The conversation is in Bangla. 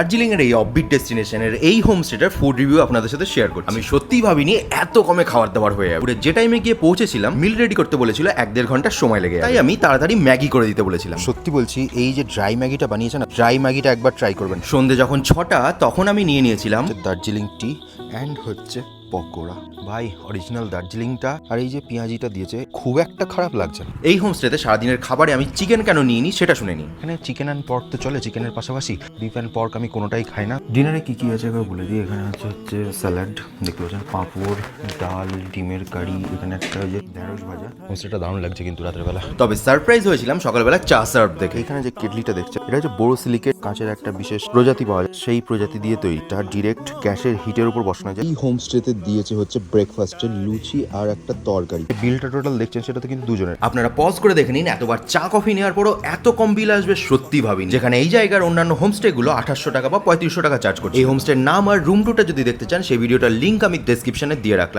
দার্জিলিং এর এই অফবিট ডেস্টিনেশনের এই হোমস্টেটার ফুড রিভিউ আপনাদের সাথে শেয়ার করছি। আমি সত্যিই ভাবিনি এত কমে খাবার দাবার হয়ে যাবে। যে টাইমে গিয়ে পৌঁছেছিলাম মিল রেডি করতে বলেছিল 1-1.5 ঘন্টার সময় লেগে, তাই আমি তাড়াতাড়ি ম্যাগি করে দিতে বলেছিলাম। সত্যি বলছি, এই যে ড্রাই ম্যাগিটা বানিয়েছে না, ড্রাই ম্যাগিটা একবার ট্রাই করবেন। সন্ধে যখন 6টা তখন আমি নিয়ে নিয়েছিলাম দার্জিলিং টি অ্যান্ড হচ্ছে পকোড়া। ভাই অরিজিনাল দার্জিলিংটা আর এই যে পেঁয়াজিটা দিয়েছে খুব একটা খারাপ লাগছে না। এই হোমস্টেতে সারাদিনের খাবারে আমি চিকেন কেন নিইনি সেটা শুনে নিই। এখানে চিকেন অ্যান্ড পর্ক তো চলে, চিকেনের পাশাপাশি বিফ অ্যান্ড পর্ক আমি কোনোটাই খাই না। ডিনারে কি কি আছে একবার বলে দিই। এখানে হচ্ছে স্যালাড, দেখতে পাচ্ছেন, পাঁপড়, ডাল, ডিমের কারি, এখানে একটা ওই যে ঢেঁড়স ভাজা। হোমস্টেটা দারুণ লাগছে কিন্তু রাতের বেলা। তবে সারপ্রাইজ হয়েছিলাম সকালবেলা চা সার্ভ দেখে। এখানে যে কেটলিটা দেখছেন, এটা হচ্ছে বোরোসিলিকেট কাঁচের একটা বিশেষ প্রজাতি পাওয়া যায়, সেই প্রজাতি দিয়ে তৈরি। তার ডিরেক্ট গ্যাসের হিটের উপর বসানো যায়। এই হোমস্টেতে দিয়েছে হচ্ছে ব্রেকফাস্টের লুচি আর একটা তরকারি। বিলটা টোটাল দেখছেন সেটা তো কিন্তু দুজনের। আপনারা পজ করে দেখে নিন, এতবার চা কফি নেওয়ার পরও এত কম বিল আসবে সত্যি ভাবিনি। যেখানে এই জায়গার অন্যান্য হোমস্টে গুলো 2800 টাকা বা 3500 টাকা চার্জ করছে। এই হোমস্টের নাম আর রুম টুটা যদি দেখতে চান সেই ভিডিওটার লিঙ্ক আমি ডেসক্রিপশনে দিয়ে রাখলাম।